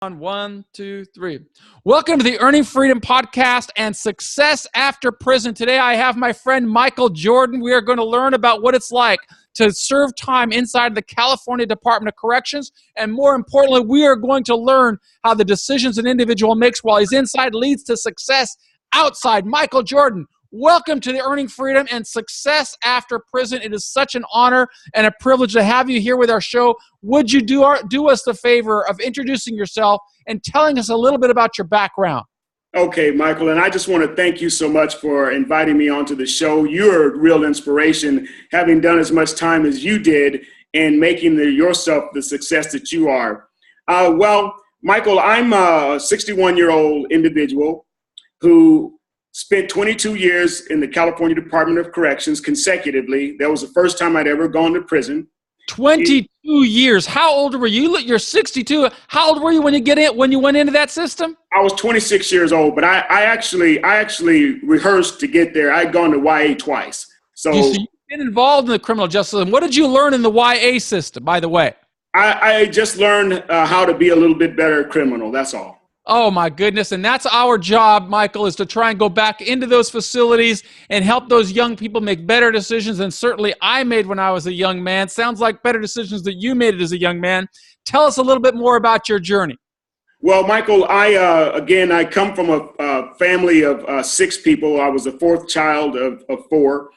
On 1, 2, 3. Welcome to the Earning Freedom Podcast and Success After Prison. Today I have my friend Michael Jordan. We are going to learn about what it's like to serve time inside the California Department of Corrections. And more importantly, we are going to learn how the decisions an individual makes while he's inside leads to success outside. Michael Jordan, welcome to the Earning Freedom and Success After Prison. It is such an honor and a privilege to have you here with our show. Would you do us the favor of introducing yourself and telling us a little bit about your background? Okay, Michael, and I just want to thank you so much for inviting me onto the show. You're a real inspiration, having done as much time as you did and making yourself the success that you are. Well, Michael, I'm a 61-year-old individual who spent 22 years in the California Department of Corrections consecutively. That was the first time I'd ever gone to prison. 22 years. How old were you? You're 62. How old were you when you went into that system? I was 26 years old, but I actually rehearsed to get there. I'd gone to YA twice. So you've been involved in the criminal justice system. What did you learn in the YA system, by the way? I just learned how to be a little bit better criminal. That's all. Oh, my goodness. And that's our job, Michael, is to try and go back into those facilities and help those young people make better decisions than certainly I made when I was a young man. Sounds like better decisions that you made as a young man. Tell us a little bit more about your journey. Well, Michael, I come from a family of 6 people. I was the 4th child of 4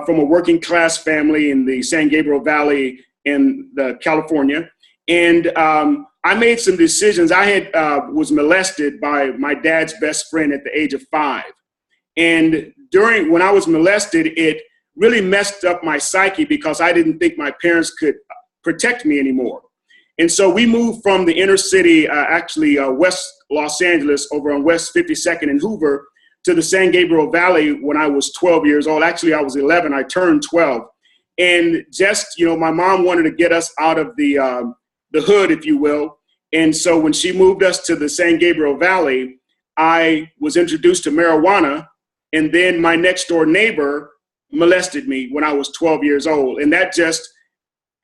from a working class family in the San Gabriel Valley in California. And I made some decisions. I was molested by my dad's best friend at the age of 5. And when I was molested, it really messed up my psyche because I didn't think my parents could protect me anymore. And so we moved from the inner city, West Los Angeles, over on West 52nd and Hoover, to the San Gabriel Valley when I was 12 years old. Actually, I was 11. I turned 12. And just, my mom wanted to get us out of the hood, if you will. And so when she moved us to the San Gabriel Valley, I was introduced to marijuana, and then my next door neighbor molested me when I was 12 years old. And that just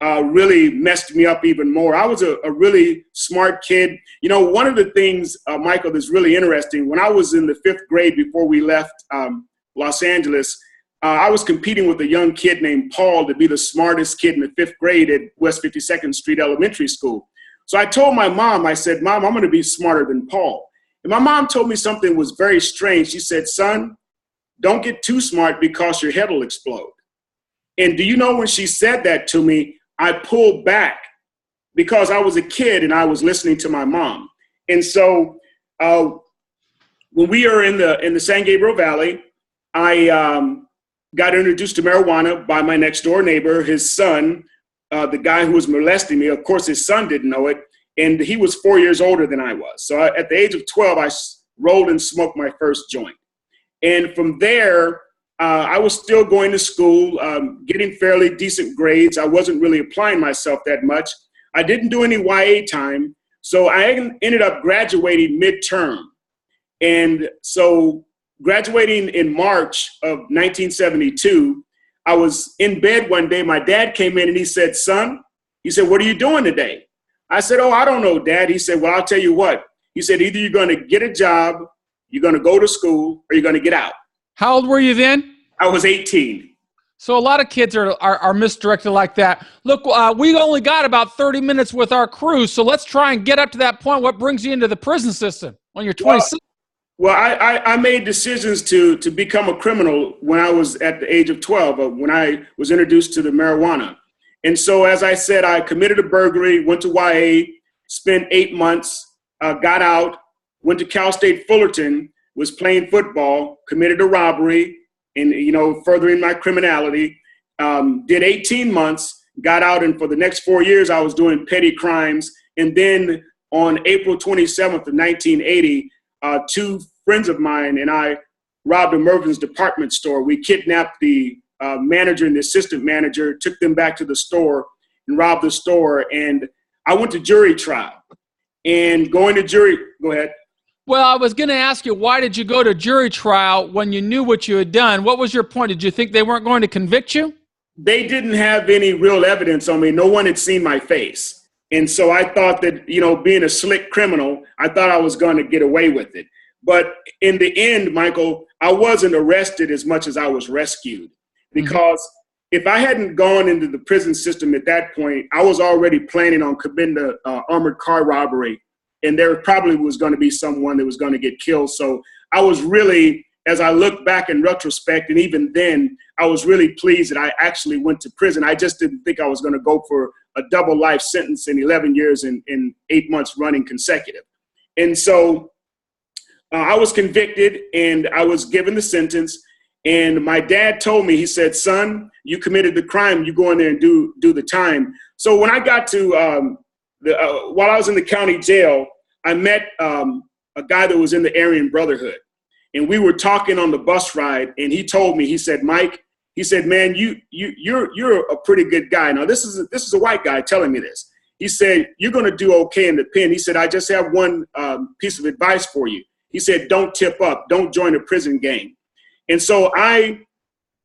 really messed me up even more. I was a really smart kid. One of the things, Michael, that's really interesting, when I was in the 5th grade before we left Los Angeles, I was competing with a young kid named Paul to be the smartest kid in the 5th grade at West 52nd Street Elementary School. So I told my mom, I said, "Mom, I'm going to be smarter than Paul." And my mom told me something was very strange. She said, "Son, don't get too smart because your head will explode." And do you know, when she said that to me, I pulled back because I was a kid and I was listening to my mom. And so when we are in the San Gabriel Valley, I got introduced to marijuana by my next door neighbor, his son, the guy who was molesting me. Of course, his son didn't know it, and he was 4 years older than I was. So at the age of 12, I rolled and smoked my first joint. And from there, I was still going to school, getting fairly decent grades. I wasn't really applying myself that much. I didn't do any YA time, so I ended up graduating midterm. And so graduating in March of 1972, I was in bed one day. My dad came in and he said, "Son," he said, "what are you doing today?" I said, "Oh, I don't know, Dad." He said, "Well, I'll tell you what." He said, "Either you're going to get a job, you're going to go to school, or you're going to get out." How old were you then? I was 18. So a lot of kids are misdirected like that. Look, we only got about 30 minutes with our crew, so let's try and get up to that point. What brings you into the prison system when you're 26? Well, I made decisions to become a criminal when I was at the age of 12, when I was introduced to the marijuana. And so, as I said, I committed a burglary, went to YA, spent 8 months, got out, went to Cal State Fullerton, was playing football, committed a robbery, and, furthering my criminality, did 18 months, got out, and for the next 4 years, I was doing petty crimes. And then on April 27th of 1980, 2 friends of mine and I robbed a Mervyn's department store. We kidnapped the manager and the assistant manager, took them back to the store and robbed the store. And I went to jury trial. And go ahead. Well, I was going to ask you, why did you go to jury trial when you knew what you had done? What was your point? Did you think they weren't going to convict you? They didn't have any real evidence on me. No one had seen my face. And so I thought that, being a slick criminal, I thought I was going to get away with it. But in the end, Michael, I wasn't arrested as much as I was rescued, because if I hadn't gone into the prison system at that point, I was already planning on committing an armored car robbery, and there probably was going to be someone that was going to get killed. So I was really, as I look back in retrospect, and even then, I was really pleased that I actually went to prison. I just didn't think I was going to go for a double life sentence in 11 years and 8 months running consecutive. And so I was convicted, and I was given the sentence. And my dad told me, he said, "Son, you committed the crime. You go in there and do the time." So when I got to, while I was in the county jail, I met a guy that was in the Aryan Brotherhood. And we were talking on the bus ride, and he told me, he said, "Mike," he said, "man, you're a pretty good guy." Now, this is a white guy telling me this. He said, "You're going to do okay in the pen." He said, "I just have one piece of advice for you." He said, "Don't tip up. Don't join a prison gang." And so I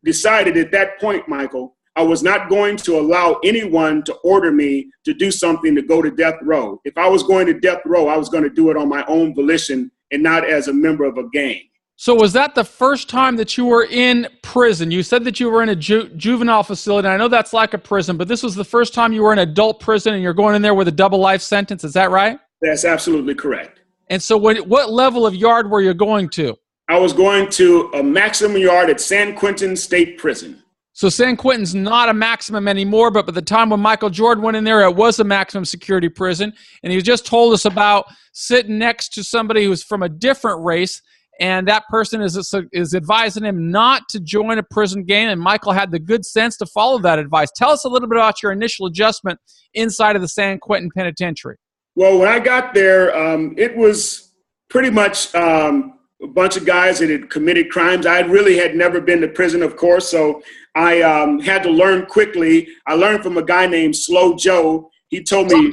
decided at that point, Michael, I was not going to allow anyone to order me to do something to go to death row. If I was going to death row, I was going to do it on my own volition and not as a member of a gang. So was that the first time that you were in prison? You said that you were in a juvenile facility. I know that's like a prison, but this was the first time you were in adult prison, and you're going in there with a double life sentence. Is that right? That's absolutely correct. And so what level of yard were you going to? I was going to a maximum yard at San Quentin State Prison. So San Quentin's not a maximum anymore, but by the time when Michael Jordan went in there, it was a maximum security prison. And he just told us about sitting next to somebody who's from a different race, and that person is advising him not to join a prison gang, and Michael had the good sense to follow that advice. Tell us a little bit about your initial adjustment inside of the San Quentin Penitentiary. Well, when I got there, it was pretty much a bunch of guys that had committed crimes. I really had never been to prison, of course, so I had to learn quickly. I learned from a guy named Slow Joe. He told me,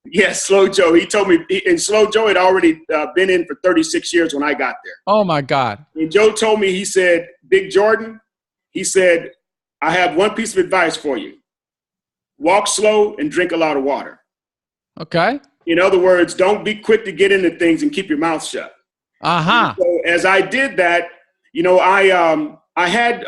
yes, Slow Joe. He told me, and Slow Joe had already been in for 36 years when I got there. Oh, my God. And Joe told me, he said, "Big Jordan," he said, "I have one piece of advice for you. Walk slow and drink a lot of water." Okay. In other words, don't be quick to get into things and keep your mouth shut. Uh-huh. So as I did that, I had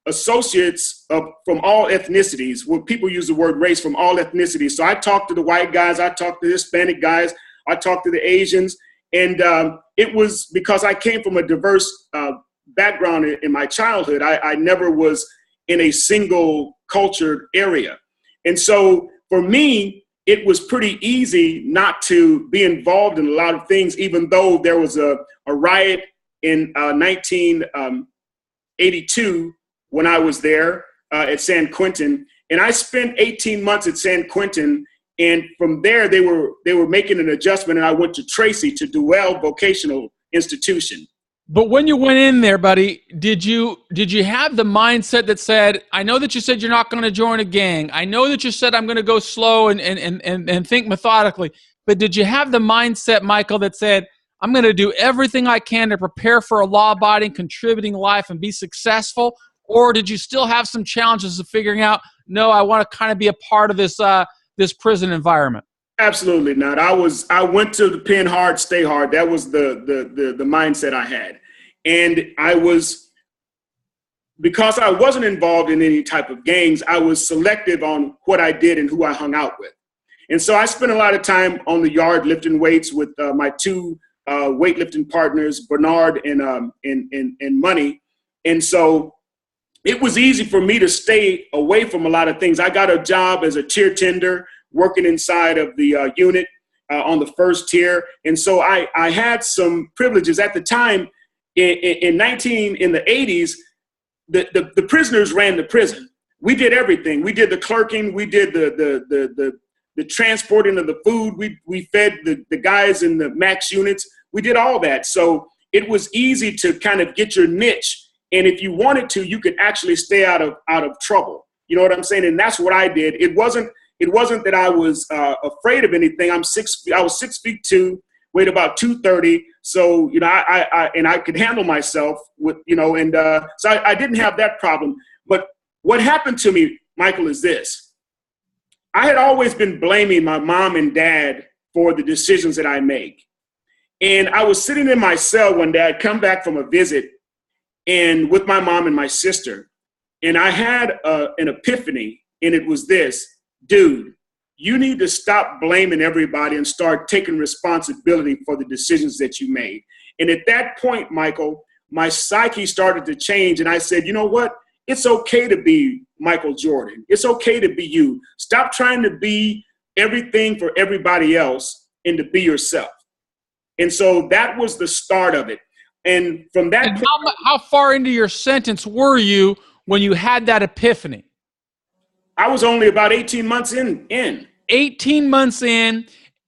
associates from all ethnicities. Well, people use the word race, from all ethnicities. So I talked to the white guys, I talked to the Hispanic guys, I talked to the Asians, and it was because I came from a diverse background in my childhood. I never was in a single cultured area. And so for me, it was pretty easy not to be involved in a lot of things, even though there was a riot in 1982 when I was there at San Quentin. And I spent 18 months at San Quentin. And from there, they were making an adjustment, and I went to Tracy, to Duell Vocational Institution. But when you went in there, buddy, did you have the mindset that said, I know that you said you're not going to join a gang. I know that you said I'm going to go slow and think methodically. But did you have the mindset, Michael, that said, I'm going to do everything I can to prepare for a law-abiding, contributing life and be successful? Or did you still have some challenges of figuring out, no, I want to kind of be a part of this this prison environment? Absolutely not. I went to the pen hard, stay hard. That was the mindset I had. And because I wasn't involved in any type of gangs, I was selective on what I did and who I hung out with. And so I spent a lot of time on the yard lifting weights with my two weightlifting partners, Bernard and Money. And so it was easy for me to stay away from a lot of things. I got a job as a tier tender, working inside of the unit on the first tier. And so I had some privileges at the time. In the 80s, the prisoners ran the prison. We did everything. We did the clerking. We did the transporting of the food. We fed the guys in the max units. We did all that. So it was easy to kind of get your niche. And if you wanted to, you could actually stay out of trouble. You know what I'm saying? And that's what I did. It wasn't that I was afraid of anything. I was 6'2", weighed about 230. So, I could handle myself with, so I didn't have that problem. But what happened to me, Michael, is this. I had always been blaming my mom and dad for the decisions that I make. And I was sitting in my cell one day. I'd come back from a visit and with my mom and my sister. And I had an epiphany, and it was this: dude, you need to stop blaming everybody and start taking responsibility for the decisions that you made. And at that point, Michael, my psyche started to change. And I said, you know what? It's okay to be Michael Jordan. It's okay to be you. Stop trying to be everything for everybody else and to be yourself. And so that was the start of it. And from that and how far into your sentence were you when you had that epiphany? I was only about 18 months in. 18 months in,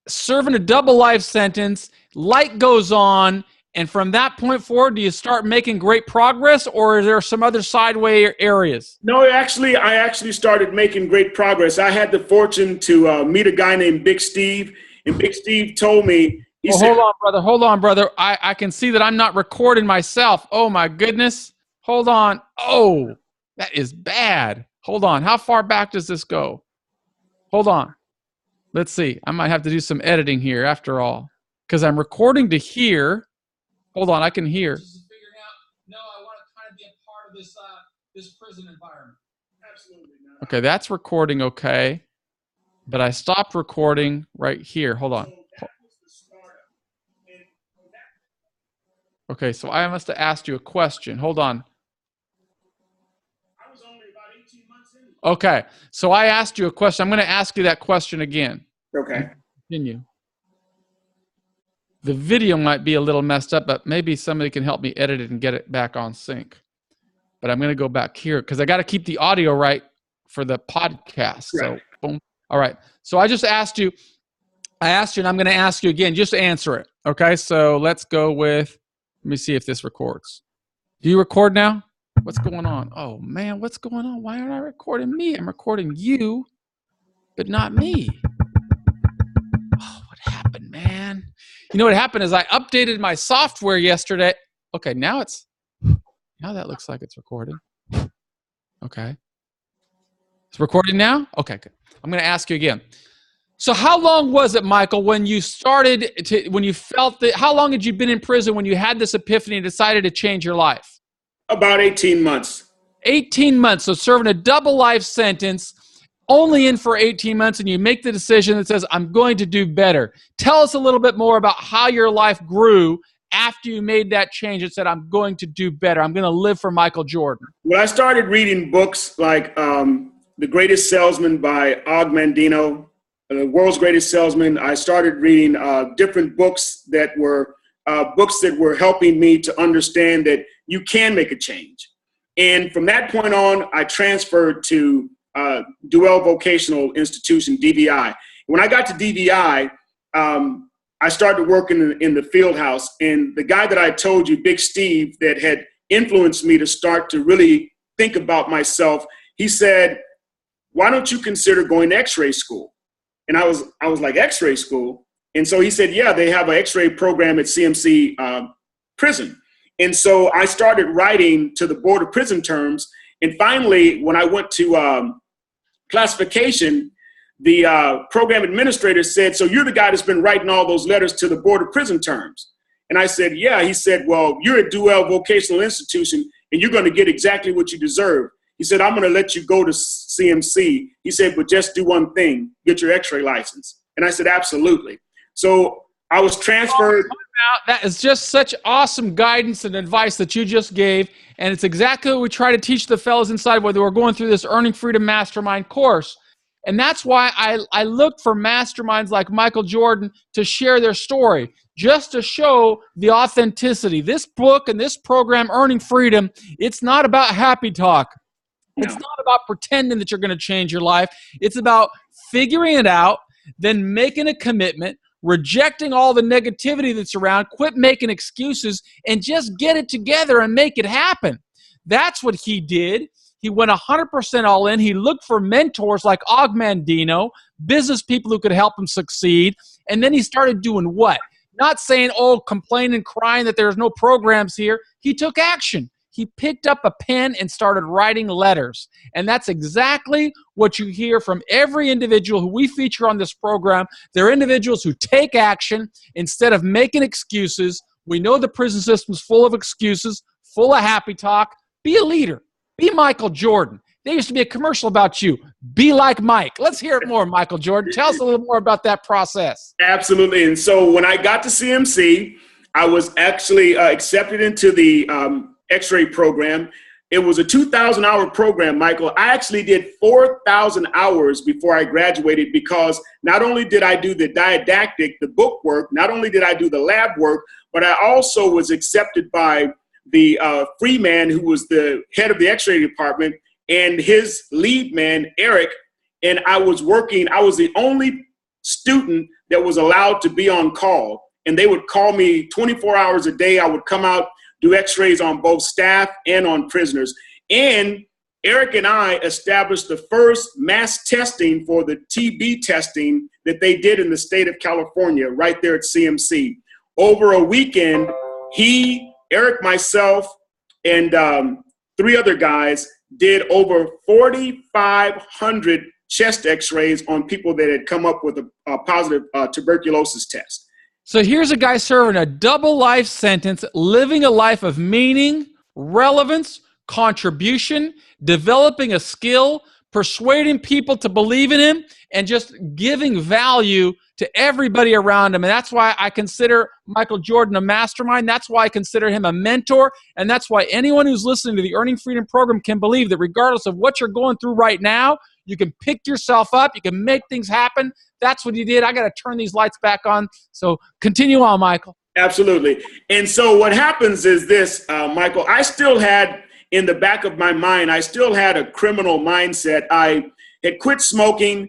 serving a double life sentence, light goes on, and from that point forward, do you start making great progress, or are there some other sideway areas? No, I actually started making great progress. I had the fortune to meet a guy named Big Steve, and Big Steve told me, he said, hold on, brother. I can see that I'm not recording myself. Oh, my goodness. Hold on. Oh, that is bad. Hold on. How far back does this go? Hold on. Let's see. I might have to do some editing here after all, because I'm recording to here. Hold on. I can hear. Just figuring out, no, I want to kind of be a part of this prison environment. Absolutely not. Okay, that's recording okay, but I stopped recording right here. Hold on. Okay, so I must have asked you a question. Hold on. I was only about 18 months in. Okay, so I asked you a question. I'm going to ask you that question again. Okay. Continue. The video might be a little messed up, but maybe somebody can help me edit it and get it back on sync. But I'm going to go back here because I got to keep the audio right for the podcast. So, boom. All right. So I just asked you. I asked you, and I'm going to ask you again. Just answer it. Okay. So let's go with. Let me see if this records. Do you record now? What's going on? Oh man, what's going on? Why aren't I recording me? I'm recording you, but not me. Oh, what happened, man? You know what happened is I updated my software yesterday. Okay, now that looks like it's recording. Okay. It's recording now? Okay, good. I'm going to ask you again. So how long was it, Michael, when you when you felt that, how long had you been in prison when you had this epiphany and decided to change your life? About 18 months. 18 months. So serving a double life sentence, only in for 18 months, and you make the decision that says, I'm going to do better. Tell us a little bit more about how your life grew after you made that change and said, I'm going to do better. I'm going to live for Michael Jordan. Well, I started reading books like The Greatest Salesman by Og Mandino, The World's Greatest Salesman. I started reading different books that were helping me to understand that you can make a change. And from that point on, I transferred to Duell Vocational Institution, DVI. When I got to DVI, I started working in the field house. And the guy that I told you, Big Steve, that had influenced me to start to really think about myself, he said, why don't you consider going to x-ray school? And I was like, x-ray school? And so he said, yeah, they have an x-ray program at CMC prison. And so I started writing to the Board of Prison Terms. And finally, when I went to classification, the program administrator said, so you're the guy that's been writing all those letters to the Board of Prison Terms. And I said, yeah. He said, well, you're at Duell Vocational Institution, and you're going to get exactly what you deserve. He said, I'm going to let you go to CMC. He said, but just do one thing, get your x-ray license. And I said, absolutely. So I was transferred. That is just such awesome guidance and advice that you just gave. And it's exactly what we try to teach the fellows inside, whether we're going through this Earning Freedom Mastermind course. And that's why I look for masterminds like Michael Jordan to share their story, just to show the authenticity. This book and this program, Earning Freedom, it's not about happy talk. No. It's not about pretending that you're going to change your life. It's about figuring it out, then making a commitment, rejecting all the negativity that's around, quit making excuses, and just get it together and make it happen. That's what he did. He went 100% all in. He looked for mentors like Og Mandino, business people who could help him succeed. And then he started doing what? Not saying, oh, complaining, crying that there's no programs here. He took action. he picked up a pen and started writing letters. And that's exactly what you hear from every individual who we feature on this program. They're individuals who take action instead of making excuses. We know the prison system's full of excuses, full of happy talk. Be a leader. Be Michael Jordan. There used to be a commercial about you. Be like Mike. Let's hear it more, Michael Jordan. Tell us a little more about that process. Absolutely. And so when I got to CMC, I was actually accepted into the X-ray program. It was a 2,000-hour program, Michael. I actually did 4,000 hours before I graduated, because not only did I do the didactic, the book work, not only did I do the lab work, but I also was accepted by the free man who was the head of the X-ray department and his lead man, Eric. And I was the only student that was allowed to be on call. And they would call me 24 hours a day. I would come out, do X-rays on both staff and on prisoners. And Eric and I established the first mass testing for the TB testing that they did in the state of California, right there at CMC. Over a weekend, Eric, myself, and 3 other guys did over 4,500 chest X-rays on people that had come up with a positive tuberculosis test. So here's a guy serving a double life sentence, living a life of meaning, relevance, contribution, developing a skill, persuading people to believe in him, and just giving value to everybody around him. And that's why I consider Michael Jordan a mastermind. That's why I consider him a mentor. And that's why anyone who's listening to the Earning Freedom program can believe that regardless of what you're going through right now, you can pick yourself up. You can make things happen. That's what he did. I got to turn these lights back on. So continue on, Michael. Absolutely. And so what happens is this, Michael, I still had in the back of my mind, I still had a criminal mindset. I had quit smoking,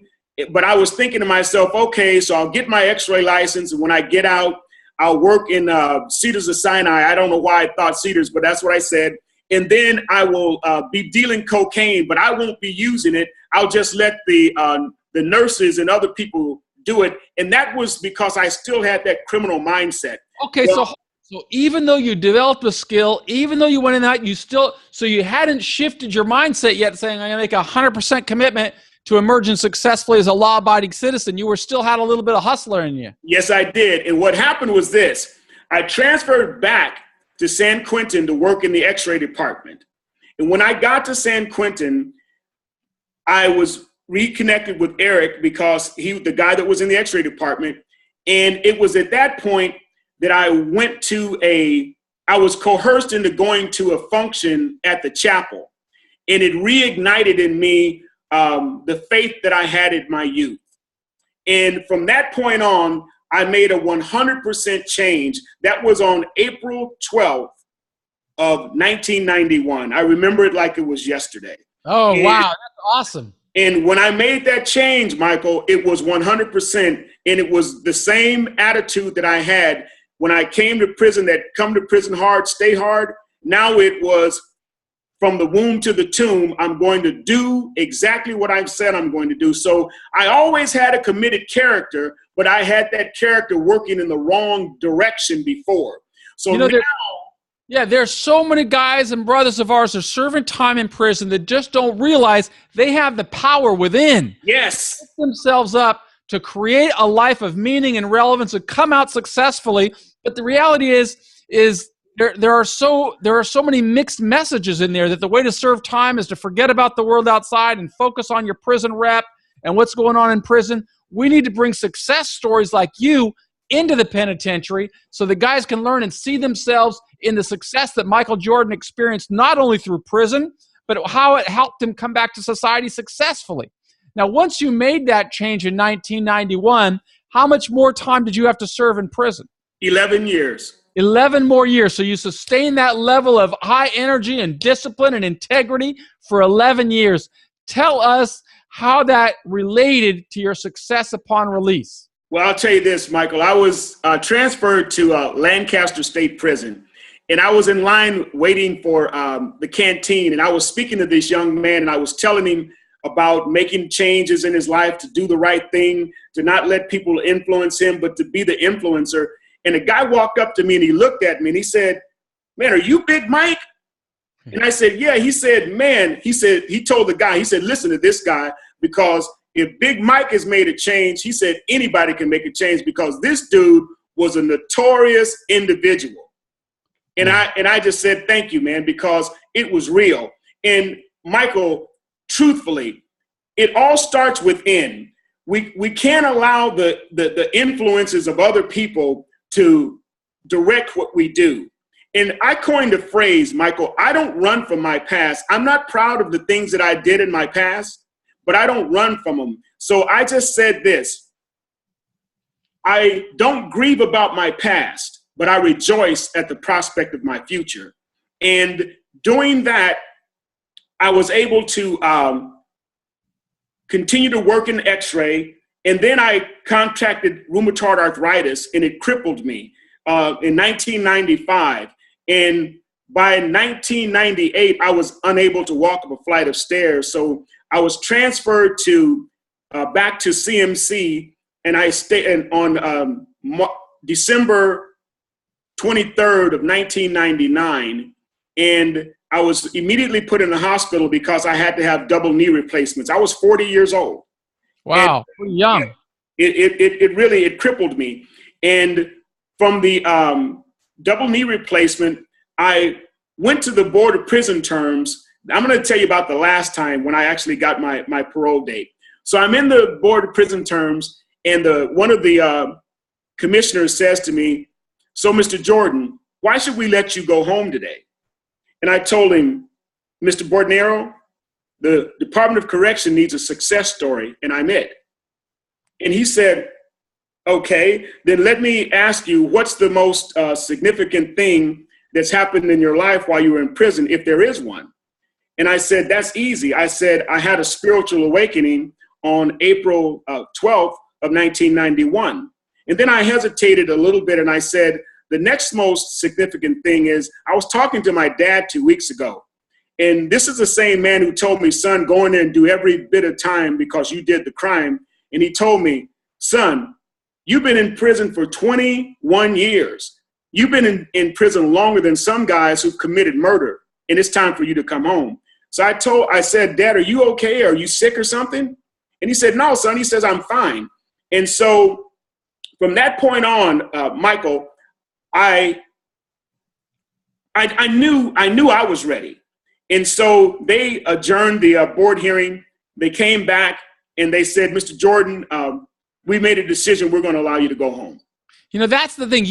but I was thinking to myself, okay, so I'll get my X-ray license. And when I get out, I'll work in Cedars of Sinai. I don't know why I thought Cedars, but that's what I said. And then I will be dealing cocaine, but I won't be using it. I'll just let the nurses and other people do it. And that was because I still had that criminal mindset. Okay, well, so even though you developed a skill, even though you went in that, so you hadn't shifted your mindset yet, saying I'm going to make 100% commitment to emerging successfully as a law-abiding citizen. You still had a little bit of hustler in you. Yes, I did. And what happened was this. I transferred back to San Quentin to work in the X-ray department. And when I got to San Quentin, I was reconnected with Eric because the guy that was in the X-ray department. And it was at that point that I was coerced into going to a function at the chapel. And it reignited in me the faith that I had in my youth. And from that point on, I made a 100% change. That was on April 12th of 1991. I remember it like it was yesterday. Oh, wow. That's awesome. And when I made that change, Michael, it was 100%. And it was the same attitude that I had when I came to prison, that come to prison hard, stay hard. Now it was from the womb to the tomb. I'm going to do exactly what I've said I'm going to do. So I always had a committed character, but I had that character working in the wrong direction before. So now, there's so many guys and brothers of ours who are serving time in prison that just don't realize they have the power within. Yes. Set themselves up to create a life of meaning and relevance and come out successfully. But the reality is there are so many mixed messages in there that the way to serve time is to forget about the world outside and focus on your prison rep and what's going on in prison. We need to bring success stories like you into the penitentiary so the guys can learn and see themselves in the success that Michael Jordan experienced, not only through prison, but how it helped him come back to society successfully. Now, once you made that change in 1991, how much more time did you have to serve in prison? 11 years. 11 more years. So you sustained that level of high energy and discipline and integrity for 11 years. Tell us how that related to your success upon release. Well, I'll tell you this, Michael. I was transferred to Lancaster State Prison, and I was in line waiting for the canteen, and I was speaking to this young man, and I was telling him about making changes in his life, to do the right thing, to not let people influence him, but to be the influencer. And a guy walked up to me, and he looked at me, and he said, "Man, are you Big Mike?" And I said, yeah. He said, man, he told the guy, he said, listen to this guy, because if Big Mike has made a change, he said, anybody can make a change, because this dude was a notorious individual. And I just said, thank you, man, because it was real. And Michael, truthfully, it all starts within. We can't allow the influences of other people to direct what we do. And I coined a phrase, Michael, I don't run from my past. I'm not proud of the things that I did in my past, but I don't run from them. So I just said this: I don't grieve about my past, but I rejoice at the prospect of my future. And doing that, I was able to continue to work in X-ray. And then I contracted rheumatoid arthritis, and it crippled me in 1995. And by 1998, I was unable to walk up a flight of stairs. So I was transferred to back to CMC, and I stayed on December 23rd of 1999. And I was immediately put in the hospital because I had to have double knee replacements. I was 40 years old. Wow, pretty young. It really crippled me. And from the double knee replacement, I went to the Board of Prison Terms. I'm going to tell you about the last time when I actually got my parole date. So I'm in the Board of Prison Terms, and one of the commissioners says to me, so Mr. Jordan, why should we let you go home today? And I told him, Mr. Bordenero, the Department of Correction needs a success story, and I'm it. And he said, okay, then let me ask you, what's the most significant thing that's happened in your life while you were in prison, if there is one? And I said, that's easy. I said, I had a spiritual awakening on April 12th of 1991. And then I hesitated a little bit, and I said, the next most significant thing is I was talking to my dad 2 weeks ago. And this is the same man who told me, son, go in there and do every bit of time because you did the crime. And he told me, son, you've been in prison for 21 years. You've been in prison longer than some guys who've committed murder, and it's time for you to come home. So I said, Dad, are you okay? Are you sick or something? And he said, no, son. He says, I'm fine. And so from that point on, Michael, I knew I was ready. And so they adjourned the board hearing. They came back and they said, Mr. Jordan, we made a decision. We're going to allow you to go home. You know, that's the thing.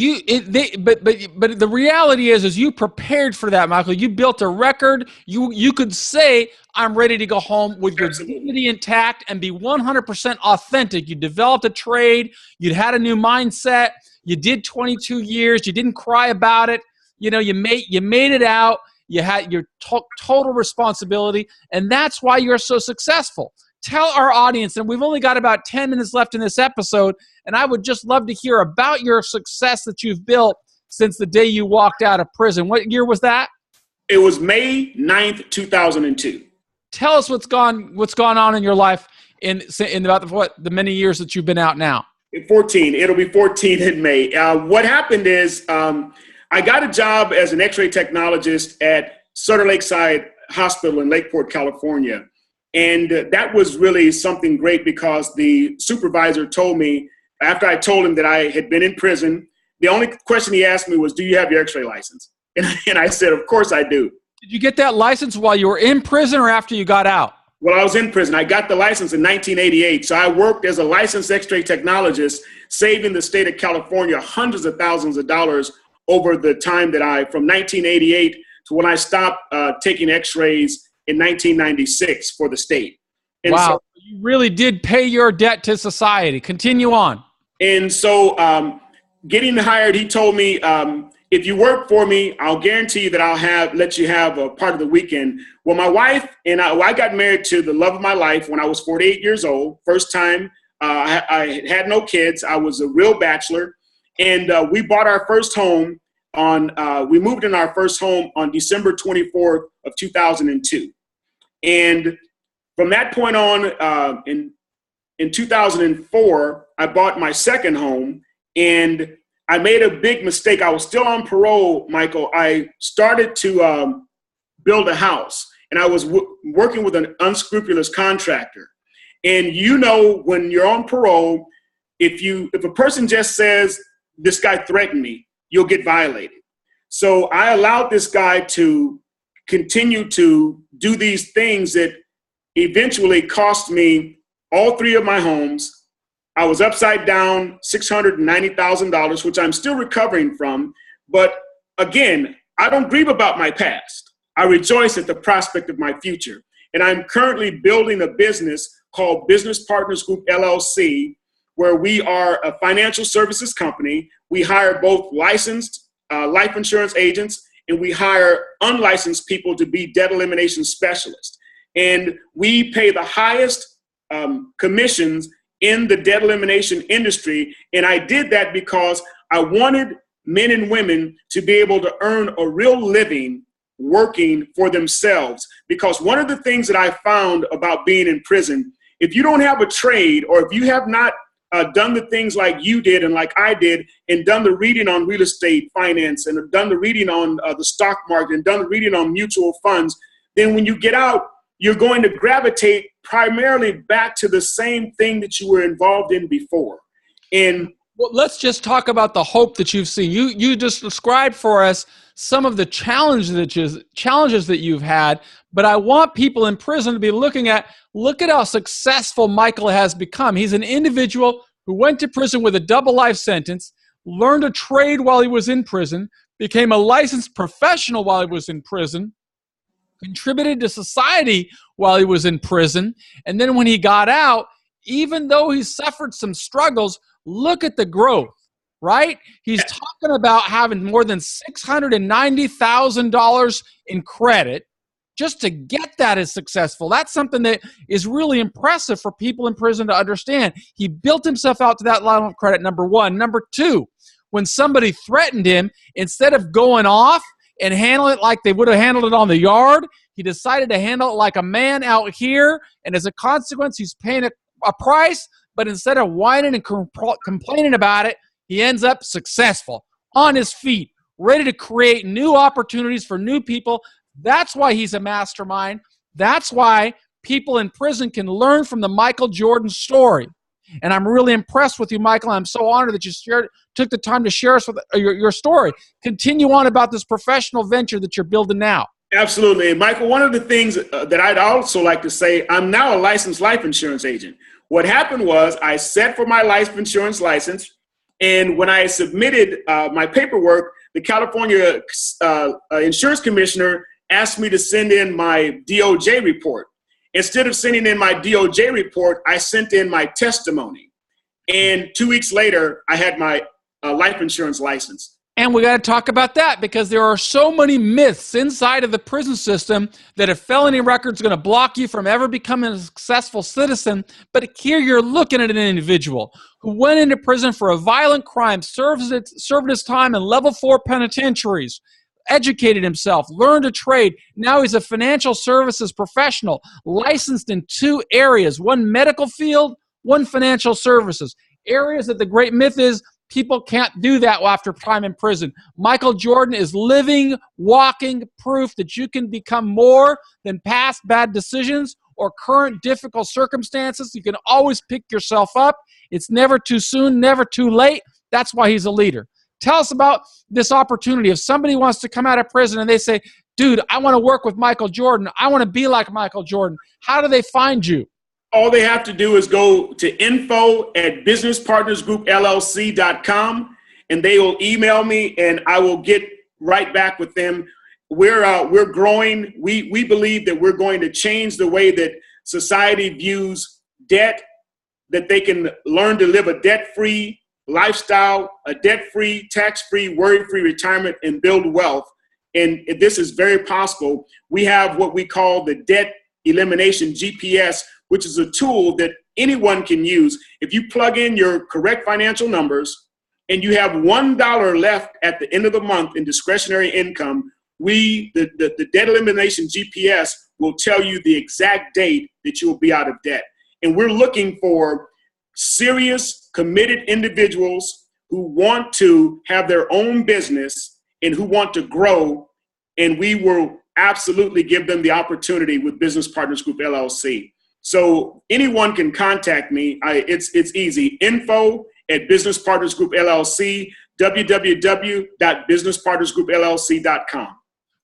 But the reality is you prepared for that, Michael. You built a record. You could say, I'm ready to go home with your dignity intact and be 100% authentic. You developed a trade. You'd had a new mindset. You did 22 years. You didn't cry about it. You know, you made it out. You had your total responsibility, and that's why you're so successful. Tell our audience, and we've only got about 10 minutes left in this episode, and I would just love to hear about your success that you've built since the day you walked out of prison. What year was that? It was May 9th, 2002. Tell us what's gone on in your life in about the many years that you've been out now. 14. It'll be 14 in May. What happened is I got a job as an X-ray technologist at Sutter Lakeside Hospital in Lakeport, California. And that was really something great because the supervisor told me, after I told him that I had been in prison, the only question he asked me was, do you have your X-ray license? And I said, of course I do. Did you get that license while you were in prison or after you got out? Well, I was in prison. I got the license in 1988. So I worked as a licensed X-ray technologist, saving the state of California hundreds of thousands of dollars over the time that from 1988 to when I stopped taking X-rays in 1996 for the state. And wow. So, you really did pay your debt to society. Continue on. And so getting hired, he told me, if you work for me, I'll guarantee you that I'll let you have a part of the weekend. Well, my wife and I got married to the love of my life when I was 48 years old. First time, I had no kids. I was a real bachelor. And we bought our first home we moved in our first home on December 24th of 2002. And from that point on, in 2004, I bought my second home, and I made a big mistake. I was still on parole, Michael. I started to build a house, and I was working with an unscrupulous contractor. And you know, when you're on parole, if a person just says, this guy threatened me, you'll get violated. So I allowed this guy to continue to do these things that eventually cost me all three of my homes. I was upside down $690,000, which I'm still recovering from. But again, I don't grieve about my past. I rejoice at the prospect of my future. And I'm currently building a business called Business Partners Group, LLC, where we are a financial services company. We hire both licensed life insurance agents, and we hire unlicensed people to be debt elimination specialists. And we pay the highest commissions in the debt elimination industry. And I did that because I wanted men and women to be able to earn a real living working for themselves. Because one of the things that I found about being in prison, if you don't have a trade, or if you have not done the things like you did and like I did, and done the reading on real estate finance, and done the reading on the stock market, and done the reading on mutual funds, then when you get out, you're going to gravitate primarily back to the same thing that you were involved in before. And well, let's just talk about the hope that you've seen. You just described for us some of the challenges that you've had, but I want people in prison to be look at how successful Michael has become. He's an individual who went to prison with a double life sentence, learned a trade while he was in prison, became a licensed professional while he was in prison, contributed to society while he was in prison, and then when he got out, even though he suffered some struggles, look at the growth, right? He's talking about having more than $690,000 in credit. Just to get that is successful. That's something that is really impressive for people in prison to understand. He built himself out to that line of credit, number one. Number two, when somebody threatened him, instead of going off and handle it like they would have handled it on the yard, he decided to handle it like a man out here. And as a consequence, he's paying a price. But instead of whining and complaining about it, he ends up successful, on his feet, ready to create new opportunities for new people. That's why he's a mastermind. That's why people in prison can learn from the Michael Jordan story. And I'm really impressed with you, Michael. I'm so honored that you took the time to share us with your story. Continue on about this professional venture that you're building now. Absolutely. And Michael, one of the things that I'd also like to say, I'm now a licensed life insurance agent. What happened was I set for my life insurance license, and when I submitted my paperwork, the California insurance commissioner asked me to send in my DOJ report. Instead of sending in my DOJ report, I sent in my testimony. And 2 weeks later, I had my life insurance license. And we got to talk about that because there are so many myths inside of the prison system that a felony record is going to block you from ever becoming a successful citizen. But here you're looking at an individual who went into prison for a violent crime, served his time in level 4 penitentiaries, educated himself, learned a trade. Now he's a financial services professional, licensed in 2 areas, one medical field, one financial services. Areas that the great myth is people can't do that after time in prison. Michael Jordan is living, walking proof that you can become more than past bad decisions or current difficult circumstances. You can always pick yourself up. It's never too soon, never too late. That's why he's a leader. Tell us about this opportunity. If somebody wants to come out of prison and they say, dude, I want to work with Michael Jordan. I want to be like Michael Jordan. How do they find you? All they have to do is go to info@businesspartnersgroupllc.com, and they will email me, and I will get right back with them. We're growing. We believe that we're going to change the way that society views debt, that they can learn to live a debt-free lifestyle, a debt-free, tax-free, worry-free retirement, and build wealth. And this is very possible. We have what we call the Debt Elimination GPS, which is a tool that anyone can use. If you plug in your correct financial numbers and you have $1 left at the end of the month in discretionary income, the Debt Elimination GPS will tell you the exact date that you will be out of debt. And we're looking for serious, committed individuals who want to have their own business and who want to grow and we will absolutely give them the opportunity with Business Partners Group LLC. So anyone can contact me. It's easy. Info@Business Partners Group LLC, www.businesspartnersgroupllc.com.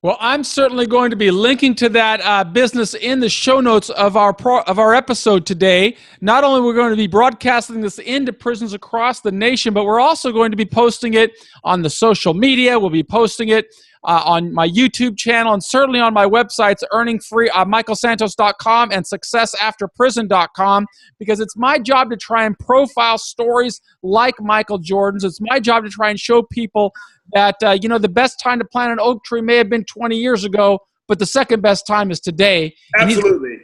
Well, I'm certainly going to be linking to that business in the show notes of our episode today. Not only are we going to be broadcasting this into prisons across the nation, but we're also going to be posting it on the social media. We'll be posting it on my YouTube channel and certainly on my websites, michaelsantos.com and successafterprison.com, because it's my job to try and profile stories like Michael Jordan's. It's my job to try and show people that, the best time to plant an oak tree may have been 20 years ago, but the second best time is today. Absolutely.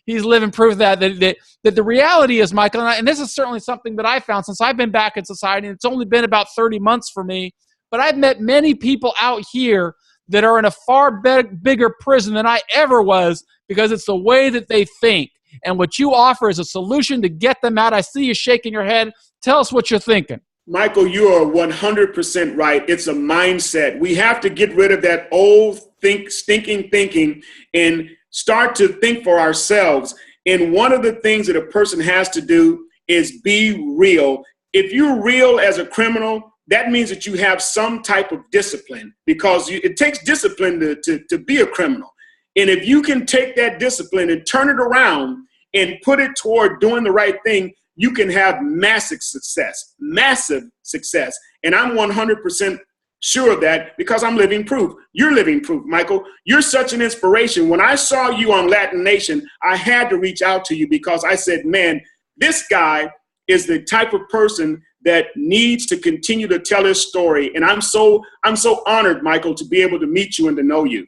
He's living proof of that the reality is, Michael, and this is certainly something that I found since I've been back in society, and it's only been about 30 months for me, but I've met many people out here that are in a far bigger prison than I ever was, because it's the way that they think. And what you offer is a solution to get them out. I see you shaking your head. Tell us what you're thinking. Michael, you are 100% right. It's a mindset. We have to get rid of that old stinking thinking and start to think for ourselves. And one of the things that a person has to do is be real. If you're real as a criminal, that means that you have some type of discipline, because it takes discipline to be a criminal. And if you can take that discipline and turn it around and put it toward doing the right thing, you can have massive success. And I'm 100% sure of that, because I'm living proof. You're living proof, Michael. You're such an inspiration. When I saw you on Latin Nation, I had to reach out to you, because I said, man, this guy is the type of person that needs to continue to tell his story. And I'm so honored, Michael, to be able to meet you and to know you.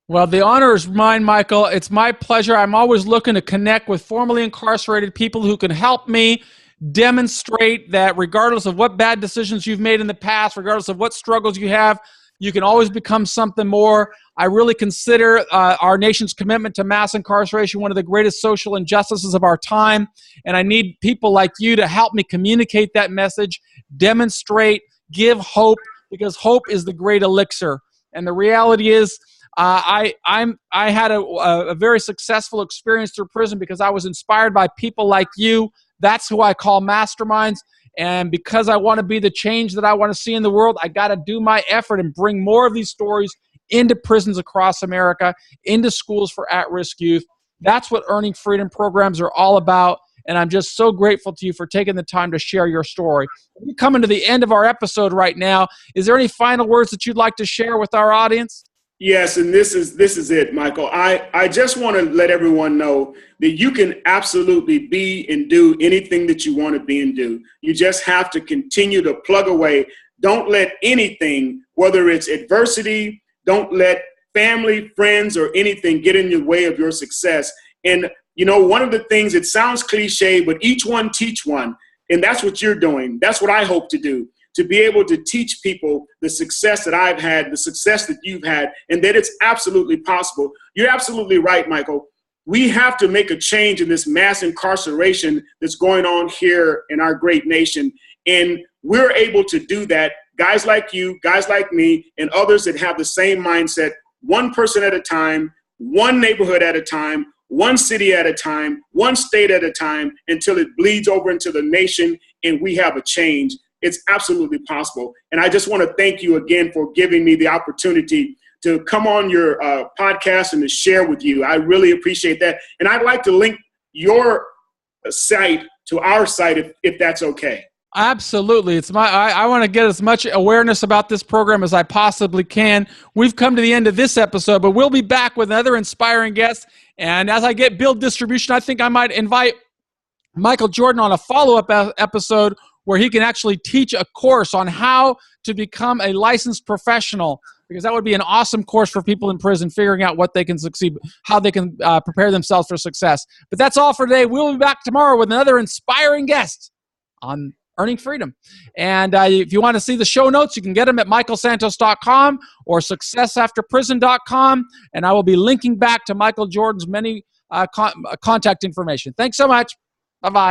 Well, the honor is mine, Michael. It's my pleasure. I'm always looking to connect with formerly incarcerated people who can help me demonstrate that regardless of what bad decisions you've made in the past, regardless of what struggles you have, you can always become something more. I really consider our nation's commitment to mass incarceration one of the greatest social injustices of our time, and I need people like you to help me communicate that message, demonstrate, give hope, because hope is the great elixir. And the reality is, I had a very successful experience through prison because I was inspired by people like you. That's who I call masterminds. And because I want to be the change that I want to see in the world, I got to do my effort and bring more of these stories into prisons across America, into schools for at-risk youth. That's what Earning Freedom programs are all about. And I'm just so grateful to you for taking the time to share your story. We're coming to the end of our episode right now. Is there any final words that you'd like to share with our audience? Yes, and this is it, Michael. I just want to let everyone know that you can absolutely be and do anything that you want to be and do. You just have to continue to plug away. Don't let anything, whether it's adversity, don't let family, friends, or anything get in the way of your success. And, one of the things, it sounds cliche, but each one teach one. And that's what you're doing. That's what I hope to do. To be able to teach people the success that I've had, the success that you've had, and that it's absolutely possible. You're absolutely right, Michael. We have to make a change in this mass incarceration that's going on here in our great nation. And we're able to do that. Guys like you, guys like me, and others that have the same mindset, one person at a time, one neighborhood at a time, one city at a time, one state at a time, until it bleeds over into the nation and we have a change. It's absolutely possible. And I just want to thank you again for giving me the opportunity to come on your podcast and to share with you. I really appreciate that. And I'd like to link your site to our site if that's okay. Absolutely. I want to get as much awareness about this program as I possibly can. We've come to the end of this episode, but we'll be back with another inspiring guest. And as I build distribution, I think I might invite Michael Jordan on a follow-up episode where he can actually teach a course on how to become a licensed professional, because that would be an awesome course for people in prison, figuring out what they can succeed, how they can prepare themselves for success. But that's all for today. We'll be back tomorrow with another inspiring guest on Earning Freedom. And if you want to see the show notes, you can get them at michaelsantos.com or successafterprison.com. And I will be linking back to Michael Jordan's many contact information. Thanks so much. Bye-bye.